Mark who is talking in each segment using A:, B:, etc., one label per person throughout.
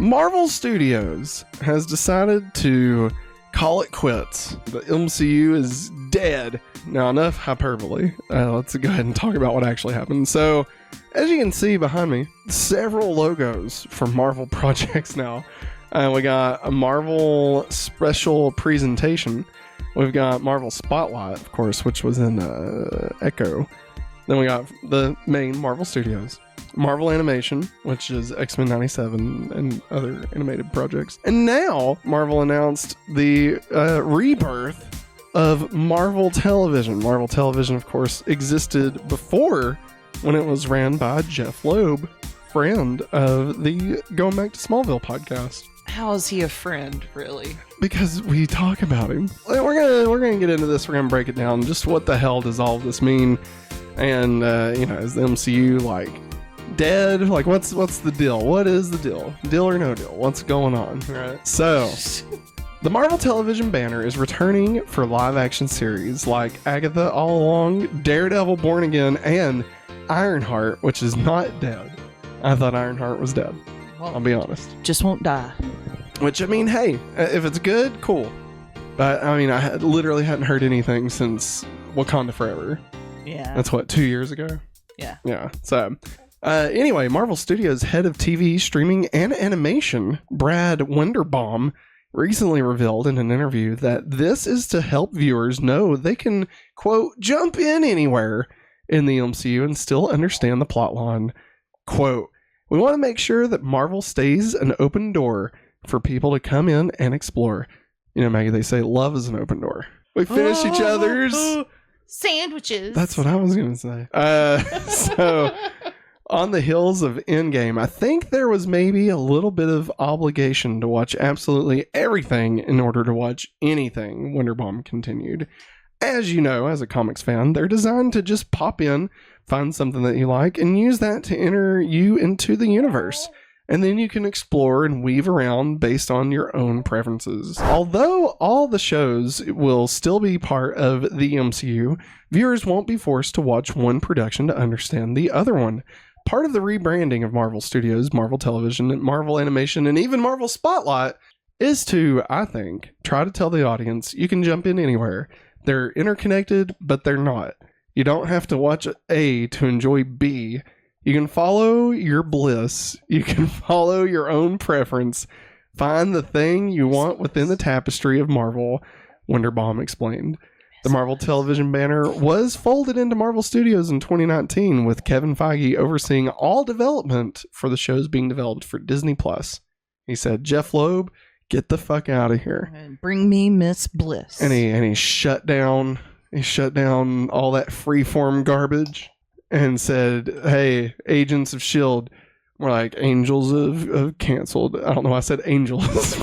A: Marvel Studios has decided to call it quits. The MCU is dead. Now, enough hyperbole. Let's go ahead and talk about what actually happened. So, as you can see behind me, several logos for Marvel projects now. We got a Marvel special presentation. We've got Marvel Spotlight, of course, which was in Echo. Then we got the main Marvel Studios. Marvel Animation, which is X-Men 97 and other animated projects. And now, Marvel announced the rebirth of Marvel Television. Marvel Television, of course, existed before when it was ran by Jeff Loeb, friend of the Going Back to Smallville podcast.
B: How is he a friend, really?
A: Because we talk about him. We're gonna get into this. We're gonna break it down. Just what the hell does all of this mean? And is the MCU like dead? Like, what's the deal? What is the deal? Deal or no deal? What's going on? Right. So, the Marvel Television banner is returning for live-action series like Agatha All Along, Daredevil Born Again, and Ironheart, which is not dead. I thought Ironheart was dead. I'll be honest.
B: Just won't die.
A: Which, I mean, hey, if it's good, cool. But, I mean, I literally hadn't heard anything since Wakanda Forever.
B: Yeah.
A: That's what, 2 years ago?
B: Yeah.
A: Yeah. So, anyway, Marvel Studios head of TV, streaming, and animation, Brad Wenderbaum, recently revealed in an interview that this is to help viewers know they can, quote, jump in anywhere in the MCU and still understand the plotline. Quote, we want to make sure that Marvel stays an open door for people to come in and explore. You know, Maggie, they say love is an open door. We finish each other's
B: sandwiches.
A: That's what I was going to say. So, on the heels of Endgame, I think there was maybe a little bit of obligation to watch absolutely everything in order to watch anything, Winterbaum continued. As you know, as a comics fan, they're designed to just pop in, find something that you like, and use that to enter you into the universe. And then you can explore and weave around based on your own preferences. Although all the shows will still be part of the MCU, viewers won't be forced to watch one production to understand the other one. Part of the rebranding of Marvel Studios, Marvel Television, Marvel Animation, and even Marvel Spotlight is to, I think, try to tell the audience you can jump in anywhere. They're interconnected, but they're not. You don't have to watch A to enjoy B. You can follow your bliss. You can follow your own preference. Find the thing you want within the tapestry of Marvel, Wenderbaum explained. The Marvel Television banner was folded into Marvel Studios in 2019, with Kevin Feige overseeing all development for the shows being developed for Disney+. He said, Jeff Loeb, get the fuck out of here.
B: And bring me Miss Bliss.
A: And he shut down all that freeform garbage and said, hey, agents of S.H.I.E.L.D., more like angels of canceled. I don't know why I said angels.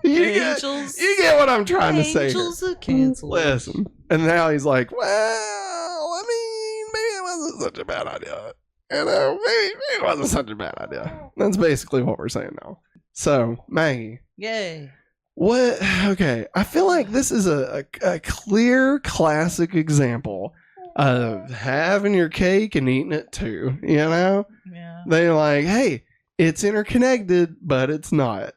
A: You get what I'm trying to say.
B: Angels of canceled.
A: Listen. And now he's like, well, I mean, maybe it wasn't such a bad idea. You know, maybe it wasn't such a bad idea. That's basically what we're saying now. So, Maggie.
B: Yay.
A: What? Okay. I feel like this is a clear classic example of having your cake and eating it too. You know?
B: Yeah.
A: They're like, hey, it's interconnected, but it's not.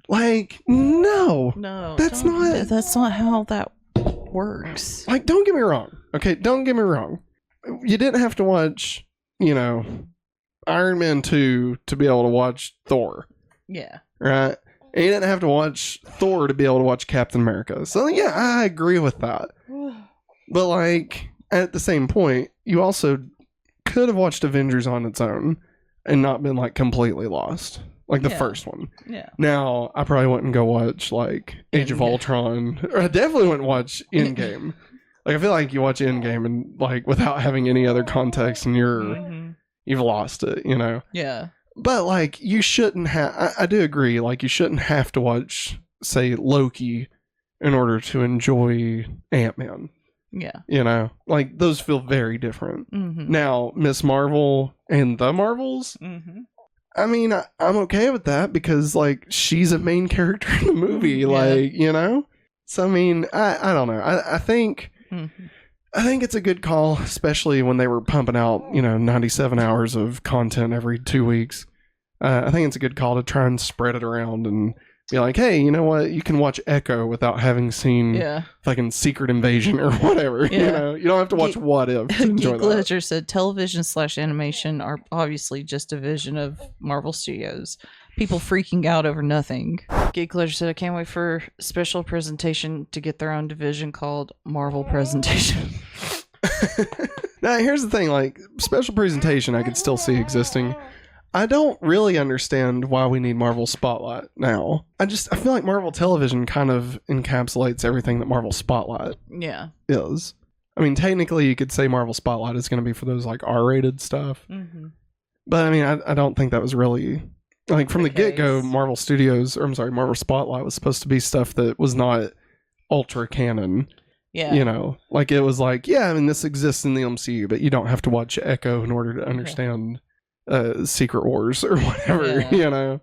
A: Like, no. That's not
B: how that works.
A: Like, don't get me wrong. Okay, don't get me wrong. You didn't have to watch, Iron Man 2 to be able to watch Thor.
B: Yeah.
A: Right? And you didn't have to watch Thor to be able to watch Captain America. So, yeah, I agree with that. But, like, at the same point, you also could have watched Avengers on its own and not been, like, completely lost. Like the first one.
B: Yeah.
A: Now, I probably wouldn't go watch, like, Age of Ultron. Or I definitely wouldn't watch Endgame. Like, I feel like you watch Endgame and, like, without having any other context and you've lost it, you know?
B: Yeah.
A: But, like, you shouldn't have... I do agree. Like, you shouldn't have to watch, say, Loki in order to enjoy Ant-Man.
B: Yeah.
A: You know? Like, those feel very different.
B: Mm-hmm.
A: Now, Miss Marvel and the Marvels... Mm-hmm. I mean, I'm okay with that because, like, she's a main character in the movie, like, you know? So, I mean, I don't know. I think it's a good call, especially when they were pumping out, 97 hours of content every 2 weeks. I think it's a good call to try and spread it around and be like, hey, you know what? You can watch Echo without having seen fucking Secret Invasion or whatever.
B: Yeah.
A: You know, you don't have to watch What If to enjoy
B: Geek
A: that.
B: Ledger said television/animation are obviously just a vision of Marvel Studios. People freaking out over nothing. Geek Ledger said, I can't wait for special presentation to get their own division called Marvel Presentation.
A: Now, here's the thing, like, special presentation I could still see existing. I don't really understand why we need Marvel Spotlight now. I feel like Marvel Television kind of encapsulates everything that Marvel Spotlight is. I mean, technically you could say Marvel Spotlight is going to be for those like R-rated stuff. Mm-hmm. But I mean, I don't think that was really... Like, from the get-go, Marvel Spotlight was supposed to be stuff that was not ultra canon. Yeah. You know, like, it was like, yeah, I mean, this exists in the MCU, but you don't have to watch Echo in order to understand Secret Wars or whatever, you know.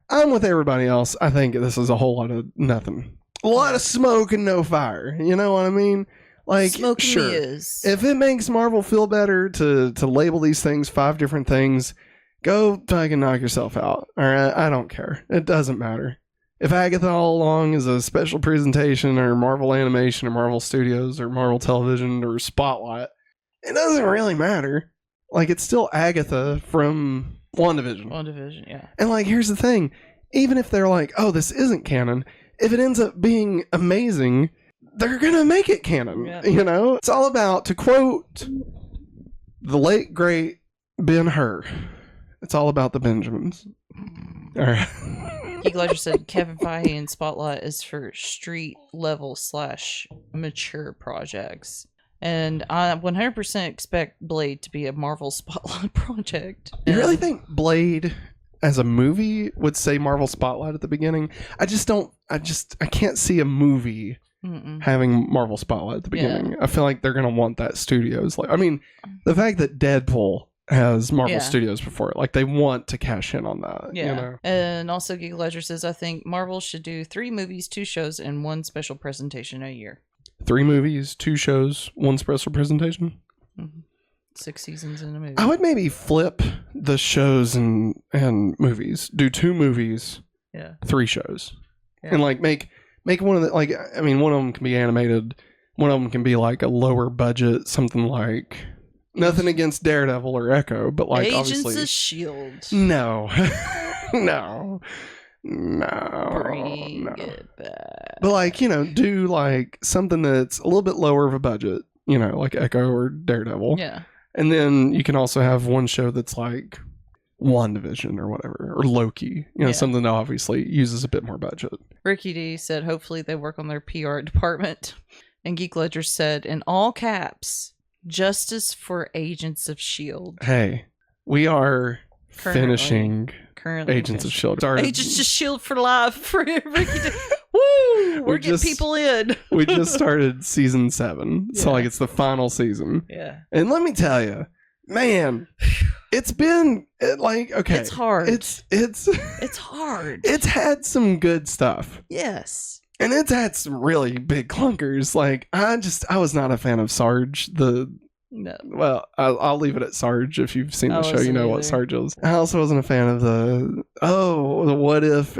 A: I'm with everybody else. I think this is a whole lot of nothing. A lot of smoke and no fire. You know what I mean? Like,
B: smoke
A: sure.
B: is.
A: If it makes Marvel feel better to label these things 5 different things... Go fucking knock yourself out. All right, I don't care. It doesn't matter. If Agatha All Along is a special presentation or Marvel Animation or Marvel Studios or Marvel Television or Spotlight, it doesn't really matter. Like, it's still Agatha from WandaVision.
B: WandaVision, yeah.
A: And like, here's the thing. Even if they're like, oh, this isn't canon, if it ends up being amazing, they're gonna make it canon. Yeah. You know? It's all about, to quote the late, great Ben-Hur, it's all about the Benjamins. All right.
B: Geek Ledger said Kevin Feige in Spotlight is for street level / mature projects. And I 100% expect Blade to be a Marvel Spotlight project.
A: You really think Blade as a movie would say Marvel Spotlight at the beginning? I can't see a movie having Marvel Spotlight at the beginning. I feel like they're going to want that studios. Like, I mean, the fact that Deadpool has Marvel Studios before it. Like, they want to cash in on that. Yeah. You know?
B: And also Geek Ledger says, I think Marvel should do 3 movies, 2 shows, and 1 special presentation a year.
A: 3 movies, 2 shows, 1 special presentation?
B: Mm-hmm. 6 seasons in a movie.
A: I would maybe flip the shows and movies. Do 2 movies, 3 shows. Yeah. And like make one of the, like, I mean, one of them can be animated. One of them can be like a lower budget, something like... Nothing against Daredevil or Echo, but like
B: Agents
A: obviously...
B: of S.H.I.E.L.D.
A: No. No.
B: Bring it back.
A: But like, you know, do like something that's a little bit lower of a budget, you know, like Echo or Daredevil.
B: Yeah.
A: And then you can also have one show that's like WandaVision or whatever, or Loki, you know, something that obviously uses a bit more budget.
B: Ricky D said, hopefully they work on their PR department. And Geek Ledger said, in all caps... Justice for Agents of S.H.I.E.L.D.
A: Hey, we are finishing Agents of S.H.I.E.L.D.
B: Agents of S.H.I.E.L.D. for life. For Woo! We're getting people in.
A: We just started season 7. So, like, it's the final season.
B: Yeah.
A: And let me tell you, man, it's been, like, okay.
B: It's hard.
A: It's
B: hard.
A: It's had some good stuff.
B: Yes.
A: And it's had some really big clunkers. Like, I was not a fan of Sarge. Well, I'll leave it at Sarge. If you've seen the show, you know what Sarge is. I also wasn't a fan of the what if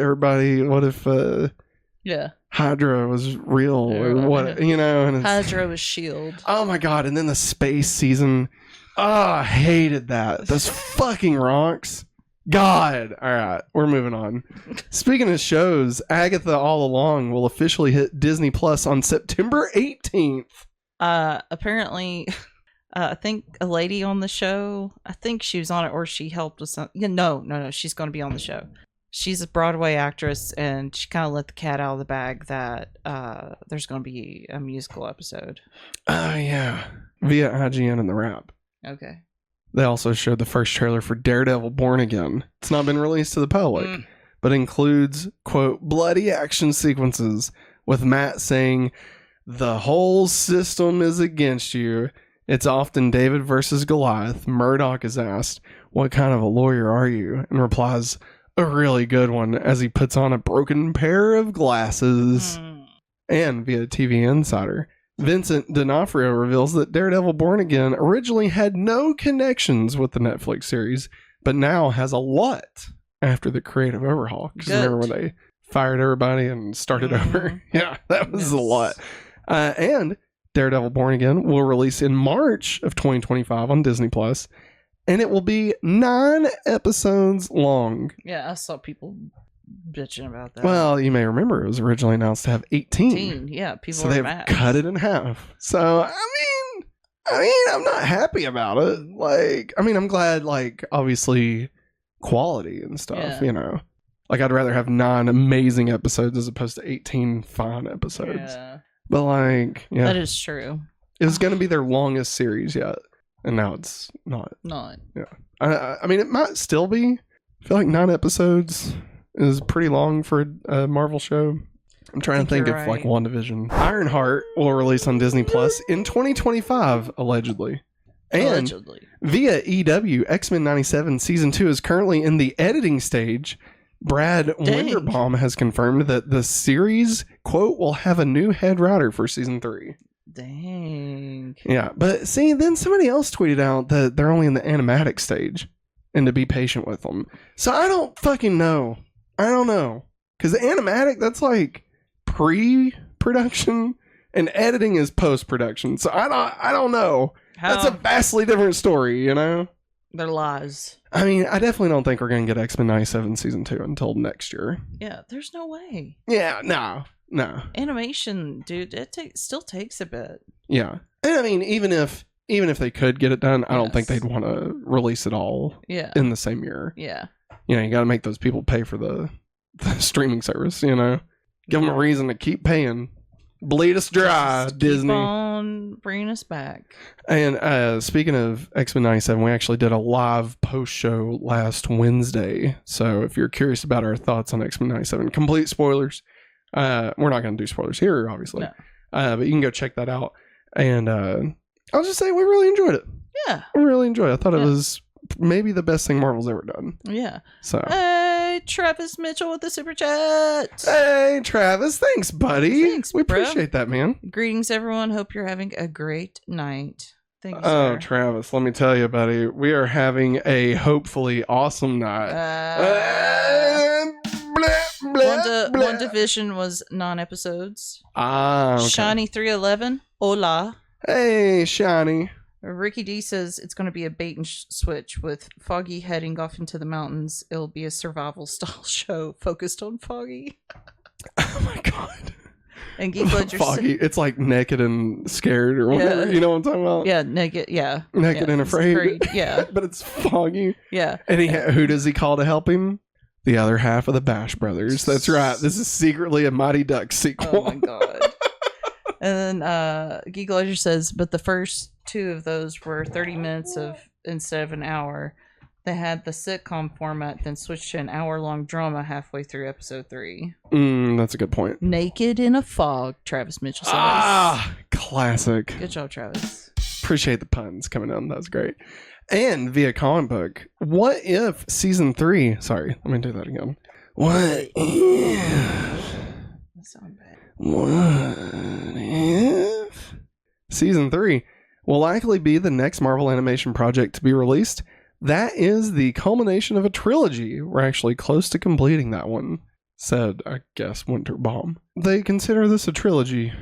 A: Hydra was real or what, you know. And
B: Hydra was S.H.I.E.L.D.
A: Oh my God. And then the space season. Oh, I hated that. Those fucking rocks. God. All right, we're moving on. Speaking of shows, Agatha All Along will officially hit Disney Plus on September 18th.
B: Apparently, I think a lady on the show, I think she was on it or she helped with something. No, she's going to be on the show. She's a Broadway actress and she kind of let the cat out of the bag that there's going to be a musical episode.
A: Oh, yeah. Via IGN and The Wrap.
B: Okay.
A: They also showed the first trailer for Daredevil Born Again. It's not been released to the public, but includes, quote, bloody action sequences with Matt saying, the whole system is against you. It's often David versus Goliath. Murdoch is asked, what kind of a lawyer are you? And replies, a really good one, as he puts on a broken pair of glasses. And via TV Insider, Vincent D'Onofrio reveals that Daredevil Born Again originally had no connections with the Netflix series, but now has a lot after the creative overhaul. Because remember when they fired everybody and started over? Yeah, that was a lot. And Daredevil Born Again will release in March of 2025 on Disney Plus, and it will be 9 episodes long.
B: Yeah, I saw people bitching about that.
A: Well, you may remember it was originally announced to have 18.
B: 18, yeah, people
A: so
B: are
A: they've
B: mad.
A: cut it in half. So I mean, I'm not happy about it. Like, I mean, I'm glad, like, obviously, quality and stuff. You know, like I'd rather have 9 amazing episodes as opposed to 18 fine episodes.
B: Yeah.
A: But like, yeah,
B: that is true.
A: It was going to be their longest series yet, and now it's not. Yeah, I mean, it might still be. I feel like 9 episodes is pretty long for a Marvel show. I'm trying to think of like WandaVision. Ironheart will release on Disney Plus in 2025, allegedly. And via EW, X-Men 97 Season 2 is currently in the editing stage. Brad Winderbaum has confirmed that the series, quote, will have a new head writer for Season 3.
B: Dang.
A: Yeah, but see, then somebody else tweeted out that they're only in the animatic stage and to be patient with them. So I don't fucking know. I don't know. Because the animatic, that's like pre-production and editing is post-production. So I don't know. That's a vastly different story, you know?
B: They're lies.
A: I mean, I definitely don't think we're going to get X-Men 97 Season 2 until next year.
B: Yeah, there's no way.
A: Yeah, no.
B: Animation, dude, it still takes a bit.
A: Yeah. And I mean, even if they could get it done, I don't think they'd want to release it all in the same year.
B: Yeah.
A: You know, you got to make those people pay for the streaming service, you know? Give them a reason to keep paying. Bleed us dry, Disney.
B: Keep on bringing us back.
A: And speaking of X-Men 97, we actually did a live post show last Wednesday. So if you're curious about our thoughts on X-Men 97, complete spoilers. We're not going to do spoilers here, obviously.
B: No.
A: But you can go check that out. And I'll just say we really enjoyed it.
B: Yeah.
A: I really enjoyed it. I thought it was maybe the best thing Marvel's ever done.
B: Yeah.
A: So.
B: Hey, Travis Mitchell with the super chat.
A: Hey, Travis. Thanks, buddy.
B: Thanks,
A: we
B: bro.
A: appreciate that, man.
B: Greetings, everyone. Hope you're having a great night. Thank you,
A: Oh,
B: sir.
A: Travis, let me tell you, buddy. We are having a hopefully awesome night.
B: WandaVision was 9 episodes.
A: Okay.
B: Shiny 311. Hola.
A: Hey, Shiny.
B: Ricky D says it's going to be a bait and switch with Foggy heading off into the mountains. It'll be a survival style show focused on Foggy.
A: Oh my god.
B: And Geek Ledger
A: Foggy. It's like naked and scared or whatever.
B: Yeah.
A: You know what I'm talking about?
B: Yeah, naked. Yeah.
A: Naked and afraid.
B: Yeah.
A: But it's Foggy.
B: Yeah.
A: And who does he call to help him? The other half of the Bash Brothers. That's right. This is secretly a Mighty Ducks sequel.
B: Oh my god. And then Geek Ledger says, but the first 2 of those were 30 minutes instead of an hour. They had the sitcom format, then switched to an hour-long drama halfway through episode 3.
A: That's a good point.
B: Naked in a fog, Travis Mitchell says.
A: Ah, classic.
B: Good job, Travis.
A: Appreciate the puns coming in. That was great. And via comic book, what if season 3? Sorry, let me do that again. What if?
B: That sounds bad.
A: What if season 3 will likely be the next Marvel animation project to be released? That is the culmination of a trilogy. We're actually close to completing that one, said, I guess, Winterbomb. They consider this a trilogy.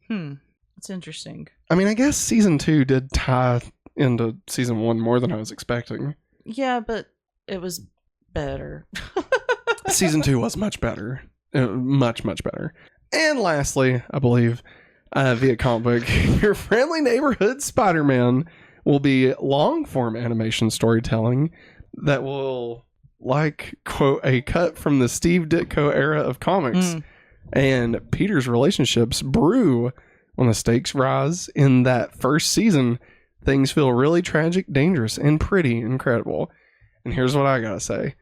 B: It's interesting.
A: I mean, I guess season 2 did tie into season 1 more than I was expecting.
B: Yeah, but it was better.
A: Season 2 was much better. Much, much better. And lastly, I believe, via comic book, your friendly neighborhood Spider-Man will be long-form animation storytelling that will, like, quote, a cut from the Steve Ditko era of comics. And Peter's relationships brew when the stakes rise. In that first season, things feel really tragic, dangerous, and pretty incredible. And here's what I gotta say.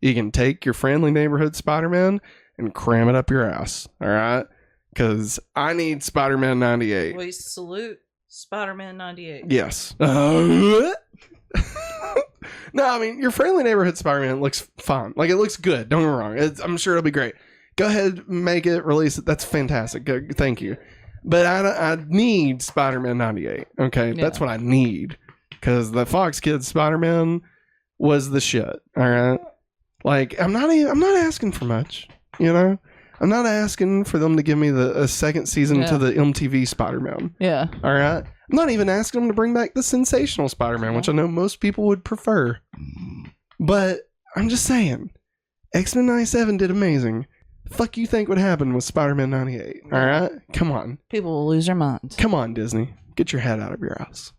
A: You can take your friendly neighborhood Spider-Man and cram it up your ass, all right? Because I need Spider-Man 98.
B: We salute Spider-Man 98.
A: Yes. No, I mean, your friendly neighborhood Spider-Man looks fine. Like, it looks good. Don't get me wrong. I'm sure it'll be great. Go ahead, make it, release it. That's fantastic. Good, thank you. But I need Spider-Man 98. Okay? Yeah. That's what I need. Because the Fox Kids Spider-Man was the shit. All right? Like, I'm not asking for much, you know? I'm not asking for them to give me a second season to the MTV Spider-Man.
B: Yeah.
A: All right? I'm not even asking them to bring back the sensational Spider-Man, which I know most people would prefer. But I'm just saying, X-Men 97 did amazing. Fuck you think would happen with Spider-Man 98? All right? Come on.
B: People will lose their minds.
A: Come on, Disney. Get your head out of your ass.